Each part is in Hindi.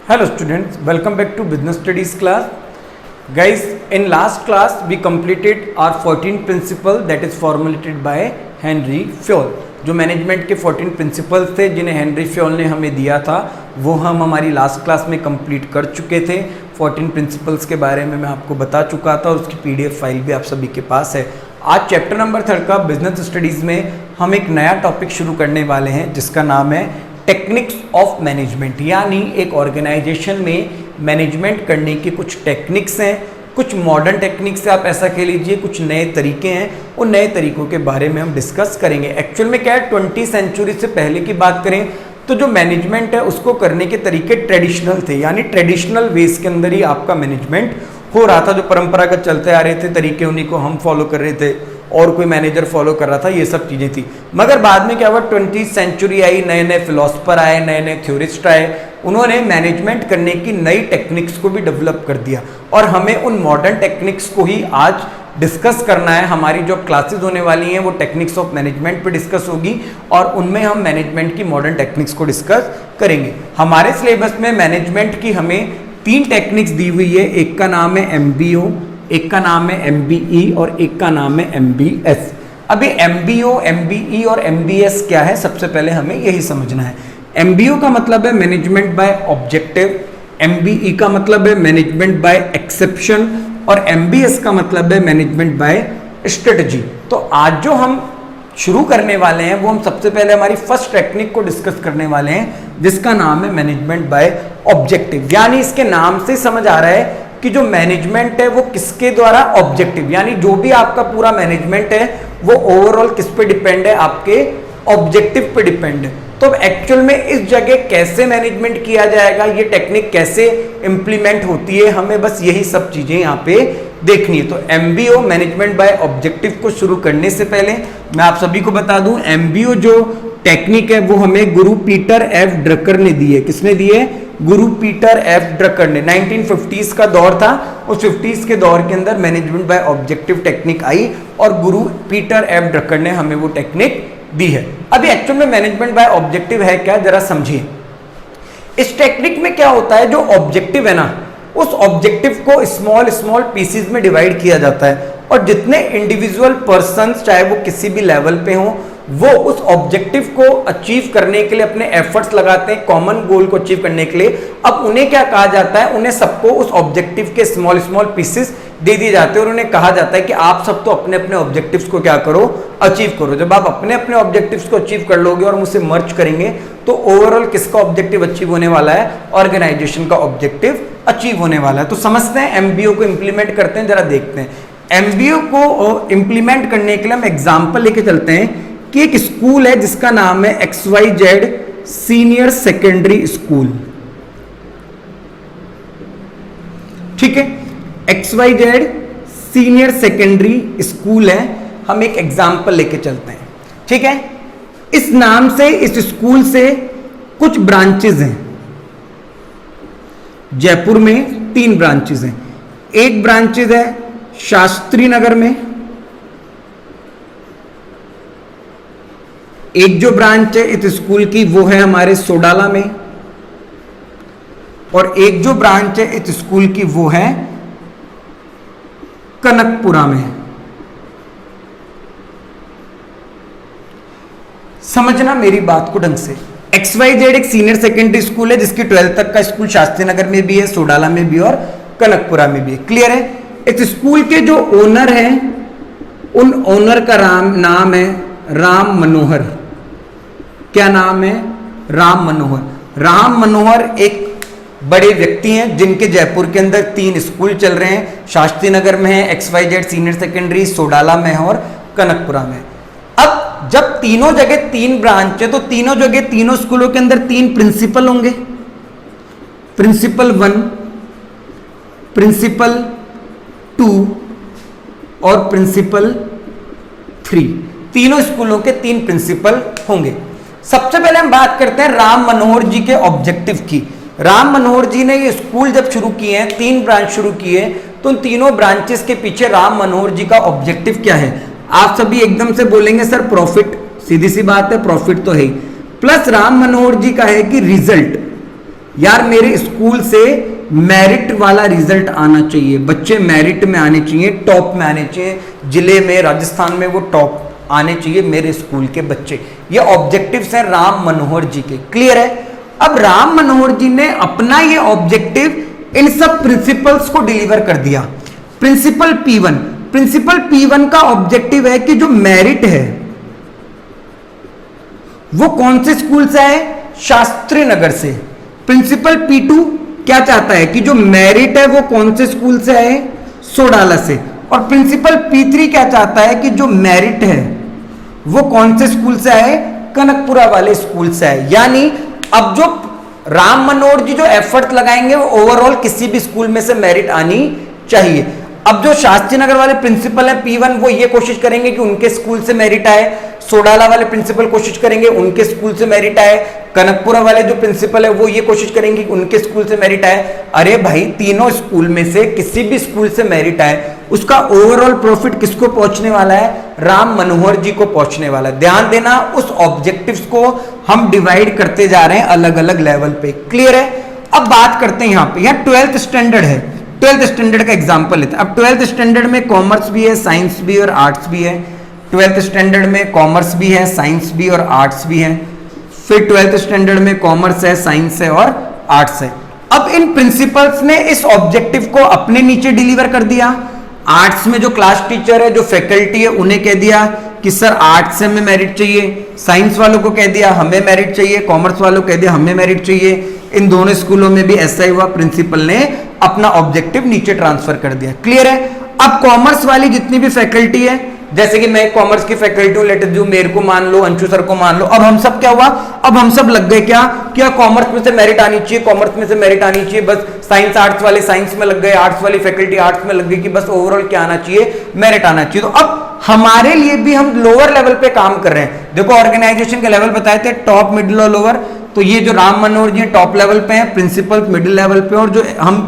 Hello students, welcome back to business studies class. Guys, in last class we completed our 14 principle that is formulated by Henry Fayol. जो मैनेजमेंट के 14 प्रिंसिपल्स थे जिन्हें हेनरी फ्योल ने हमें दिया था वो हम हमारी लास्ट क्लास में कंप्लीट कर चुके थे। 14 प्रिंसिपल्स के बारे में मैं आपको बता चुका था और उसकी पीडीएफ फाइल भी आप सभी के पास है। आज चैप्टर नंबर 3 का बिजनेस स्टडीज़ में हम एक नया टॉपिक शुरू करने वाले हैं जिसका नाम है टेक्निक्स ऑफ मैनेजमेंट, यानी एक ऑर्गेनाइजेशन में मैनेजमेंट करने की कुछ टेक्निक्स हैं, कुछ मॉडर्न टेक्निक्स आप ऐसा कह लीजिए, कुछ नए तरीके हैं। उन नए तरीकों के बारे में हम डिस्कस करेंगे। एक्चुअल में क्या है, 20वीं सेंचुरी से पहले की बात करें तो जो मैनेजमेंट है उसको करने के तरीके ट्रेडिशनल थे, यानी ट्रेडिशनल वेज के अंदर ही आपका मैनेजमेंट हो रहा था। जो परंपरागत चलते आ रहे थे तरीके उन्हीं को हम फॉलो कर रहे थे और कोई मैनेजर फॉलो कर रहा था, ये सब चीज़ें थी। मगर बाद में क्या हुआ, 20वीं सेंचुरी आई, नए नए फिलोसफर आए, नए नए थ्योरिस्ट आए, उन्होंने मैनेजमेंट करने की नई टेक्निक्स को भी डेवलप कर दिया और हमें उन मॉडर्न टेक्निक्स को ही आज डिस्कस करना है। हमारी जो क्लासेस होने वाली हैं वो टेक्निक्स ऑफ मैनेजमेंट पे डिस्कस होगी और उनमें हम मैनेजमेंट की मॉडर्न टेक्निक्स को डिस्कस करेंगे। हमारे सिलेबस में मैनेजमेंट की हमें 3 टेक्निक्स दी हुई है, एक का नाम है MBO, एक का नाम है MBE और एक का नाम है MBS। अभी MBO, MBE और MBS क्या है, सबसे पहले हमें यही समझना है। MBO का मतलब है मैनेजमेंट बाय ऑब्जेक्टिव, MBE का मतलब है मैनेजमेंट बाय एक्सेप्शन और MBS का मतलब है मैनेजमेंट बाय स्ट्रेटजी। तो आज जो हम शुरू करने वाले हैं वो हम सबसे पहले हमारी फर्स्ट टेक्निक को डिस्कस करने वाले हैं जिसका नाम है मैनेजमेंट बाय ऑब्जेक्टिव। यानी इसके नाम से समझ आ रहा है कि जो मैनेजमेंट है वो किसके द्वारा, ऑब्जेक्टिव, यानी जो भी आपका पूरा मैनेजमेंट है वो ओवरऑल किस पे डिपेंड है, आपके ऑब्जेक्टिव पे डिपेंड है। तो एक्चुअल में इस जगह कैसे मैनेजमेंट किया जाएगा, ये टेक्निक कैसे इंप्लीमेंट होती है, हमें बस यही सब चीजें यहाँ पे देखनी है। तो MBO मैनेजमेंट बाय ऑब्जेक्टिव को शुरू करने से पहले मैं आप सभी को बता दूं, MBO जो टेक्निक है वो हमें गुरु पीटर F ड्रकर ने दी है। किसने दी है? गुरु पीटर F ड्रकर ने। 1950s का दौर था, उस 50s के दौर के अंदर मैनेजमेंट बाय ऑब्जेक्टिव टेक्निक आई और गुरु पीटर F ड्रकर ने हमें वो टेक्निक दी है। अभी एक्चुअल में मैनेजमेंट बाय ऑब्जेक्टिव है क्या, जरा समझिए। इस टेक्निक में क्या होता है, जो ऑब्जेक्टिव है ना उस ऑब्जेक्टिव को स्मॉल स्मॉल पीसेस में डिवाइड किया जाता है और जितने इंडिविजुअल पर्संस चाहे वो किसी भी लेवल पे हो वो उस ऑब्जेक्टिव को अचीव करने के लिए अपने एफर्ट्स लगाते हैं, कॉमन गोल को अचीव करने के लिए। अब उन्हें क्या कहा जाता है, उन्हें सबको उस ऑब्जेक्टिव के स्मॉल स्मॉल पीसेस दे दिए जाते हैं और उन्हें कहा जाता है कि आप सब तो अपने अपने ऑब्जेक्टिव्स को क्या करो, अचीव करो। जब आप अपने अपने ऑब्जेक्टिव्स को अचीव कर लोगे और मुझसे मर्ज करेंगे तो ओवरऑल किसका ऑब्जेक्टिव अचीव होने वाला है, ऑर्गेनाइजेशन का ऑब्जेक्टिव अचीव होने वाला है। तो समझते हैं MBO को इंप्लीमेंट करते हैं, जरा देखते हैं। MBO को इंप्लीमेंट करने के लिए हम एग्जाम्पल लेके चलते हैं कि एक स्कूल है जिसका नाम है XYZ सीनियर सेकेंडरी स्कूल। ठीक है, XYZ सीनियर सेकेंडरी स्कूल है। हम एक एग्जाम्पल लेके चलते हैं। ठीक है, इस नाम से इस स्कूल से कुछ ब्रांचेज हैं। जयपुर में 3 ब्रांचेज हैं। एक ब्रांचेज है शास्त्री नगर में, एक जो ब्रांच है इस स्कूल की वो है हमारे सोडाला में और एक जो ब्रांच है इस स्कूल की वो है कनकपुरा में। समझना मेरी बात को ढंग से। XYZ एक सीनियर सेकेंडरी स्कूल है जिसकी 12th तक का स्कूल शास्त्री नगर में भी है, सोडाला में भी और कनकपुरा में भी है। क्लियर है? इस स्कूल के जो ओनर हैं उन ओनर का नाम है राम मनोहर। क्या नाम है? राम मनोहर। राम मनोहर एक बड़े व्यक्ति हैं जिनके जयपुर के अंदर 3 स्कूल चल रहे हैं। शास्त्री नगर में है XYZ सीनियर सेकेंडरी, सोडाला में है और कनकपुरा में। अब जब तीनों जगह 3 ब्रांच है तो तीनों जगह तीनों स्कूलों के अंदर 3 प्रिंसिपल होंगे, प्रिंसिपल 1, प्रिंसिपल 2 और प्रिंसिपल 3। तीनों स्कूलों के 3 प्रिंसिपल होंगे। सबसे पहले हम बात करते हैं राम मनोहर जी के ऑब्जेक्टिव की। राम मनोहर जी ने ये स्कूल जब शुरू किए हैं, 3 ब्रांच शुरू किए, तो उन तीनों ब्रांचेस के पीछे राम मनोहर जी का ऑब्जेक्टिव क्या है? आप सभी एकदम से बोलेंगे सर प्रॉफिट, सीधी सी बात है प्रॉफिट तो है ही, प्लस राम मनोहर जी का है कि रिजल्ट। यार मेरे स्कूल से मेरिट वाला रिजल्ट आना चाहिए, बच्चे मेरिट में आने चाहिए, टॉप में आने चाहिए, जिले में राजस्थान में वो टॉप आने चाहिए मेरे स्कूल के बच्चे। ये ऑब्जेक्टिव्स हैं राम मनोहर जी के। क्लियर है? अब राम मनोहर जी ने अपना ये ऑब्जेक्टिव इन सब प्रिंसिपल्स को डिलीवर कर दिया। प्रिंसिपल P1 का ऑब्जेक्टिव है कि जो मेरिट है वो कौन से स्कूल से है? शास्त्री नगर से। प्रिंसिपल P2 क्या चाहता है कि जो मेरिट है वो कौन से स्कूल से आए? सोडाला से। और प्रिंसिपल P3 क्या चाहता है कि जो मेरिट है वो कौन से स्कूल से आए? कनकपुरा वाले स्कूल से आए। यानी अब जो राम मनोहर जी जो एफर्ट लगाएंगे वो ओवरऑल किसी भी स्कूल में से मेरिट आनी चाहिए। अब जो शास्त्री नगर वाले प्रिंसिपल है P1 वो ये कोशिश करेंगे कि उनके स्कूल से मेरिट आए, सोडाला वाले प्रिंसिपल कोशिश करेंगे उनके स्कूल से मेरिट आए, कनकपुरा वाले जो प्रिंसिपल है वो ये कोशिश करेंगे कि उनके स्कूल से मेरिट आए। अरे भाई तीनों स्कूल में से किसी भी स्कूल से मेरिट आए उसका ओवरऑल प्रॉफिट किसको पहुंचने वाला है? राम मनोहर जी को पहुंचने वाला है। ध्यान देना, उस ऑब्जेक्टिव्स को हम डिवाइड करते जा रहे हैं अलग अलग लेवल पे। क्लियर है? अब बात करते हैं यहाँ पे, यहाँ 12th स्टैंडर्ड है, 12th स्टैंडर्ड का एग्जाम्पल लेते हैं। अब 12th स्टैंडर्ड में कॉमर्स भी है, साइंस भी और आर्ट्स भी है। 12th स्टैंडर्ड में कॉमर्स भी है, साइंस भी और आर्ट्स भी है। फिर 12th स्टैंडर्ड में कॉमर्स है, साइंस है और आर्ट्स है। अब इन प्रिंसिपल्स ने इस ऑब्जेक्टिव को अपने नीचे डिलीवर कर दिया। आर्ट्स में जो क्लास टीचर है, जो फैकल्टी है, उन्हें कह दिया कि सर आर्ट्स से हमें मेरिट चाहिए। साइंस वालों को कह दिया हमें मेरिट चाहिए, कॉमर्स वालों को कह दिया हमें मेरिट चाहिए। इन दोनों स्कूलों में भी ऐसा ही हुआ, प्रिंसिपल ने अपना ऑब्जेक्टिव नीचे ट्रांसफर कर दिया। क्लियर है? अब कॉमर्स वाली जितनी भी फैकल्टी है, जैसे कि मैं कॉमर्स की फैकल्टी हूं, लेट अस अज्यूम मेरे को मान लो, अंशु सर को मान लो, अब हम सब क्या हुआ? अब हम सब लग गए क्या कॉमर्स में से मेरिट आनी चाहिए, कॉमर्स में से मेरिट आनी चाहिए, बस साइंस आर्ट्स वाले साइंस में लग गए, आर्ट्स वाली फैकल्टी आर्ट्स में लग गई कि बस ओवरऑल क्या आना चाहिए? मेरिट आना चाहिए। तो अब हमारे लिए भी हम लोअर लेवल पे काम कर रहे हैं। देखो ऑर्गेनाइजेशन के लेवल बताए थे, टॉप, मिडिल और लोअर। तो ये जो राम मनोहर जी टॉप लेवल पे हैं, प्रिंसिपल मिडिल लेवल पे, और जो हम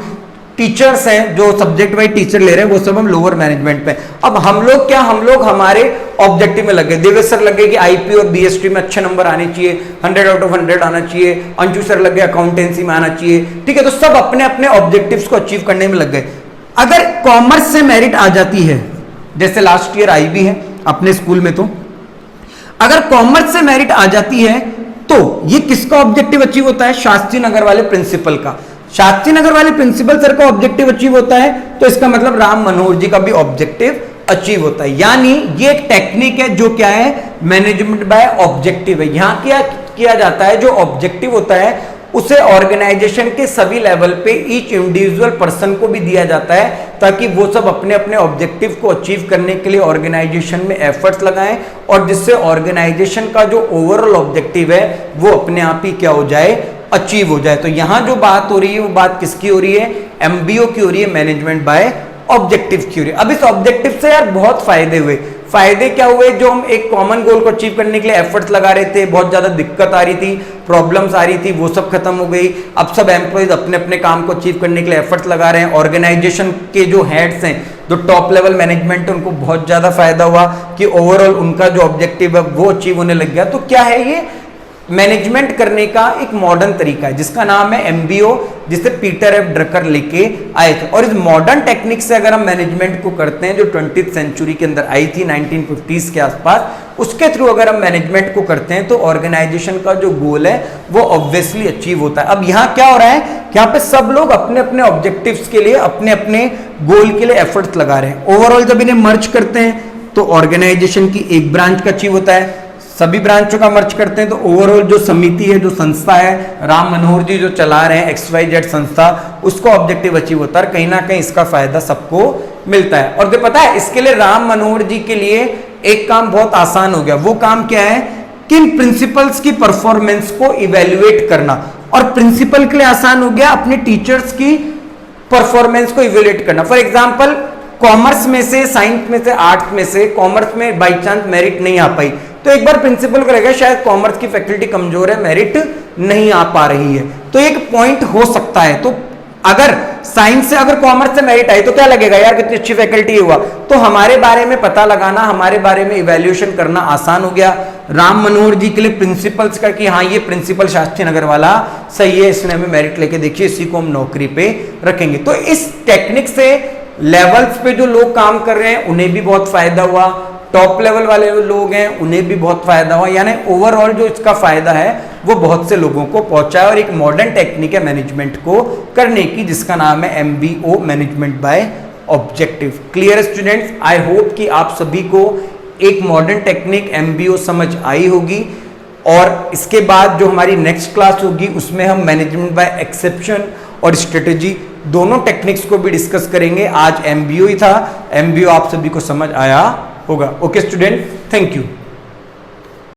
टीचर्स हैं जो सब्जेक्ट वाइज टीचर ले रहे हैं वो सब हम लोअर मैनेजमेंट पे। अब हम लोग हमारे ऑब्जेक्टिव में लग गए। देवेश सर लग गए कि आईपी और बीएसटी में अच्छे नंबर आने चाहिए, 100 आउट ऑफ 100 आना चाहिए। अंशु सर लग गए अकाउंटेंसी में आना चाहिए। ठीक है, तो सब अपने अपने ऑब्जेक्टिव्स को अचीव करने में लग गए। अगर कॉमर्स से मेरिट आ जाती है, जैसे लास्ट ईयर आई भी है अपने स्कूल में, तो अगर कॉमर्स से मेरिट आ जाती है तो ये किसका ऑब्जेक्टिव अचीव होता है? शास्त्री नगर वाले प्रिंसिपल का। शास्त्री नगर वाले प्रिंसिपल सर का ऑब्जेक्टिव अचीव होता है तो इसका मतलब राम मनोहर जी का भी ऑब्जेक्टिव अचीव होता है। यानी ये एक टेक्निक है जो क्या है? मैनेजमेंट बाय ऑब्जेक्टिव है। यहां क्या किया जाता है? जो ऑब्जेक्टिव होता है उसे ऑर्गेनाइजेशन के सभी लेवल पे ईच इंडिविजुअल पर्सन को भी दिया जाता है ताकि वो सब अपने अपने ऑब्जेक्टिव को अचीव करने के लिए ऑर्गेनाइजेशन में एफर्ट्स लगाएं, और जिससे ऑर्गेनाइजेशन का जो ओवरऑल ऑब्जेक्टिव है वो अपने आप ही क्या हो जाए? अचीव हो जाए। तो यहां जो बात हो रही है वो बात किसकी हो रही है? एमबीओ की हो रही है, मैनेजमेंट बाय ऑब्जेक्टिव की हो रही है। अब इस ऑब्जेक्टिव से यार बहुत फायदे हुए। फायदे क्या हुए? जो हम एक कॉमन गोल को अचीव करने के लिए एफर्ट्स लगा रहे थे, बहुत ज्यादा दिक्कत आ रही थी, प्रॉब्लम्स आ रही थी, वो सब खत्म हो गई। अब सब एम्प्लॉइज अपने अपने काम को अचीव करने के लिए एफर्ट्स लगा रहे हैं। ऑर्गेनाइजेशन के जो हेड्स हैं, जो टॉप लेवल मैनेजमेंट है, उनको बहुत ज्यादा फायदा हुआ कि ओवरऑल उनका जो ऑब्जेक्टिव है वो अचीव होने लग गया। तो क्या है ये? मैनेजमेंट करने का एक मॉडर्न तरीका है जिसका नाम है एमबीओ, जिसे पीटर एफ ड्रकर लेके आए थे। और इस मॉडर्न टेक्निक से अगर हम मैनेजमेंट को करते हैं, जो 20th सेंचुरी के अंदर आई थी 1950s के आसपास, उसके थ्रू अगर हम मैनेजमेंट को करते हैं तो ऑर्गेनाइजेशन का जो गोल है वो ऑब्वियसली अचीव होता है। अब यहाँ क्या हो रहा है? यहाँ पे सब लोग अपने अपने ऑब्जेक्टिव्स के लिए, अपने अपने गोल के लिए एफर्ट्स लगा रहे हैं। ओवरऑल जब इन्हें मर्ज करते हैं तो ऑर्गेनाइजेशन की एक ब्रांच का अचीव होता है। सभी ब्रांचों का मर्ज करते हैं तो ओवरऑल जो समिति है, जो संस्था है, राम मनोहर जी जो चला रहे हैं XYZ संस्था, उसको ऑब्जेक्टिव अचीव होता है। कहीं ना कहीं इसका फायदा सबको मिलता है। और पता है इसके लिए राम मनोहर जी के लिए एक काम बहुत आसान हो गया। वो काम क्या है? किन प्रिंसिपल्स की परफॉर्मेंस को इवेल्युएट करना। और प्रिंसिपल के लिए आसान हो गया अपने टीचर्स की परफॉर्मेंस को इवेल्युएट करना। फॉर एग्जाम्पल कॉमर्स में से, साइंस में से, आर्ट्स में से कॉमर्स में बाई चांस मेरिट नहीं आ पाई तो एक बार प्रिंसिपल को लगेगा शायद कॉमर्स की फैकल्टी कमजोर है, मेरिट नहीं आ पा रही है, तो एक पॉइंट हो सकता है। तो अगर साइंस से अगर कॉमर्स से मेरिट आई तो क्या लगेगा यार कितनी अच्छी फैकल्टी हुआ, तो हमारे बारे में पता लगाना, हमारे बारे में इवैल्यूएशन करना आसान हो गया। राम मनोहर जी के लिए प्रिंसिपल्स का कि हाँ ये प्रिंसिपल शास्त्री नगर वाला सही है, इसने हमें मेरिट लेके देखिए, इसी को हम नौकरी पे रखेंगे। तो इस टेक्निक से लेवल्स पे जो लोग काम कर रहे हैं उन्हें भी बहुत फायदा हुआ, टॉप लेवल वाले लोग हैं उन्हें भी बहुत फायदा हुआ, यानी ओवरऑल जो इसका फायदा है वो बहुत से लोगों को पहुंचा है। और एक मॉडर्न टेक्निक है मैनेजमेंट को करने की जिसका नाम है MBO, management by objective. Clear students, I hope कि आप सभी को एक मॉडर्न टेक्निक MBO समझ आई होगी। और इसके बाद जो हमारी नेक्स्ट क्लास होगी उसमें हम मैनेजमेंट बाय एक्सेप्शन और स्ट्रेटेजी दोनों टेक्निक्स को भी डिस्कस करेंगे। आज MBO ही था, MBO आप सभी को समझ आया होगा। Okay student, thank you.